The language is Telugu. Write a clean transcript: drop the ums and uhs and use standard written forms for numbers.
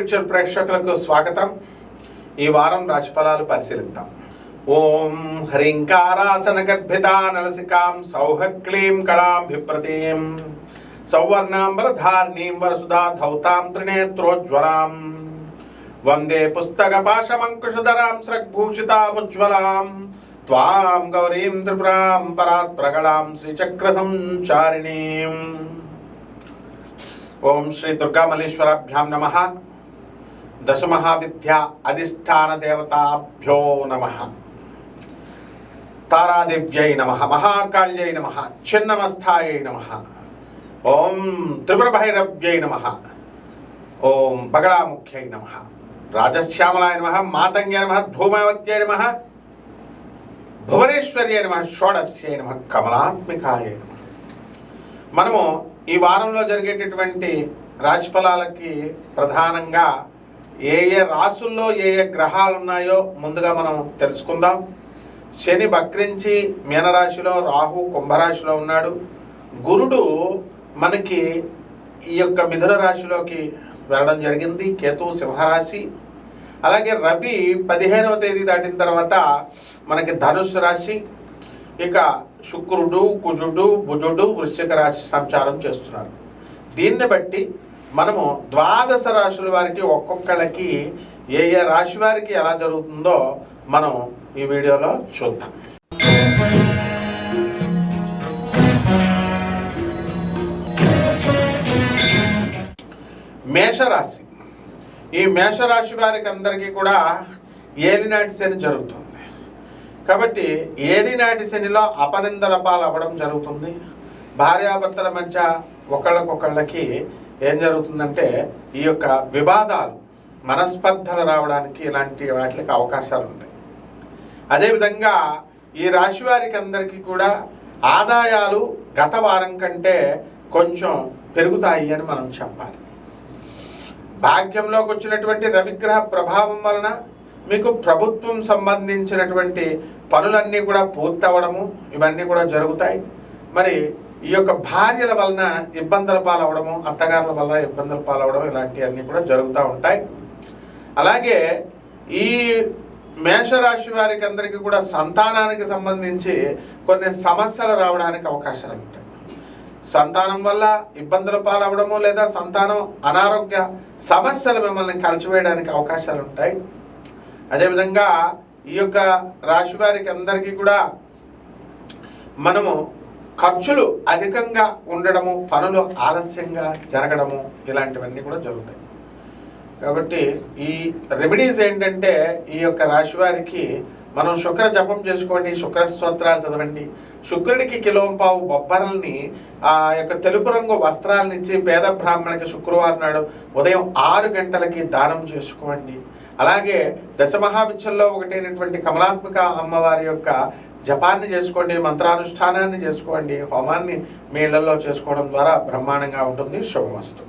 పిక్చర్ ప్రేక్షకులకు స్వాగతం. ఈ వారం రాశిఫలాలు పరిశీలిద్దాం. ఓం హ్రీంకారాసన గర్భితా నలసికాం సౌహక్లీం కళాంభిప్రతీం సౌవర్ణాంబరధార్ణీం వరసుధా ధౌతాం త్రినేత్రోజ్వలాం వందే పుస్తకపాశమంకుశధరాం స్రగ్భూషితాముజ్వలాం త్వాం గౌరీం త్రిపురాం పరాత్ప్రగళాం శ్రీచక్ర సంచారిణీం. ఓం శ్రీ దుర్గామల్లేశ్వరాభ్యాం నమః. దశమహావిద్యా అధిష్టాన దేవతాభ్యో నమః. తారాదేవ్యై నమః. మహాకాళ్యై నమః. చిన్నమస్థాయై నమః. ఓం త్రిపురభైరవ్యై నమః. ఓం బగళాముఖ్యై నమః. రాజశ్యామలాయ నమః. మాతంగ్యై నమః. ధూమవత్యై నమః. భువనేశ్వర్యై నమః. షోడశ్యై నమః. కమలాత్మికాయై నమః. మనము ఈ వారంలో జరిగేటటువంటి రాశిఫలాలకి ప్రధానంగా ఏ ఏ రాసుల్లో ఏ ఏ గ్రహాలు ఉన్నాయో ముందుగా మనం తెలుసుకుందాం. శని వక్రించి మీనరాశిలో, రాహు కుంభరాశిలో ఉన్నాడు. గురుడు మనకి ఈ యొక్క మిథున రాశిలోకి వెళ్ళడం జరిగింది. కేతు సింహరాశి. అలాగే రవి 15వ తేదీ దాటిన తర్వాత మనకి ధనుస్సు రాశి. ఇక శుక్రుడు, కుజుడు, బుధుడు వృశ్చిక రాశి సంచారం చేస్తున్నారు. దీన్ని బట్టి మనము ద్వాదశ రాశుల వారికి ఒక్కొక్కళ్ళకి ఏ ఏ రాశి వారికి ఎలా జరుగుతుందో మనం ఈ వీడియోలో చూద్దాం. మేషరాశి. ఈ మేషరాశి వారికి అందరికీ కూడా ఏలినాటి శని జరుగుతుంది. కాబట్టి ఏలినాటి శనిలో అపనిందల పాలు అవ్వడం జరుగుతుంది. భార్యాభర్తల మధ్య ఒకళ్ళకొకళ్ళకి ఏం జరుగుతుందంటే ఈ యొక్క వివాదాలు, మనస్పర్ధలు రావడానికి ఇలాంటి వాటికి అవకాశాలు ఉంటాయి. అదేవిధంగా ఈ రాశి వారికి అందరికీ కూడా ఆదాయాలు గత వారం కంటే కొంచెం పెరుగుతాయి అని మనం చెప్పాలి. భాగ్యంలోకి వచ్చినటువంటి రవిగ్రహ ప్రభావం వలన మీకు ప్రభుత్వం సంబంధించినటువంటి పనులన్నీ కూడా పూర్తవడము ఇవన్నీ కూడా జరుగుతాయి. మరి ఈ యొక్క భార్యల వలన ఇబ్బందుల పాలవడము, అత్తగారుల వల్ల ఇబ్బందుల పాలవడం ఇలాంటివన్నీ కూడా జరుగుతూ ఉంటాయి. అలాగే ఈ మేషరాశి వారికి అందరికీ కూడా సంతానానికి సంబంధించి కొన్ని సమస్యలు రావడానికి అవకాశాలు ఉంటాయి. సంతానం వల్ల ఇబ్బందుల పాలవడము లేదా సంతానం అనారోగ్య సమస్యలు మిమ్మల్ని కలిసివేయడానికి అవకాశాలు ఉంటాయి. అదేవిధంగా ఈ యొక్క రాశి వారికి అందరికీ కూడా మనము ఖర్చులు అధికంగా ఉండడము, పనులు ఆలస్యంగా జరగడము ఇలాంటివన్నీ కూడా జరుగుతాయి. కాబట్టి ఈ రెమెడీస్ ఏంటంటే ఈ యొక్క రాశి వారికి మనం శుక్ర జపం చేసుకోండి, శుక్ర స్తోత్రాలు చదవండి. శుక్రుడికి కిలోంపావు బొబ్బరల్ని ఆ యొక్క తెలుపు రంగు వస్త్రాలను ఇచ్చి పేద బ్రాహ్మణికి శుక్రవారం నాడు ఉదయం 6 గంటలకి దానం చేసుకోండి. అలాగే దశమహావిద్యల్లో ఒకటైనటువంటి కమలాత్మిక అమ్మవారి యొక్క జపాన్ని చేసుకోండి, మంత్రానుష్ఠానాన్ని చేసుకోండి, హోమాన్ని మీ ఇళ్లలో చేసుకోవడం ద్వారా బ్రహ్మాండంగా ఉంటుంది. శుభమస్తు.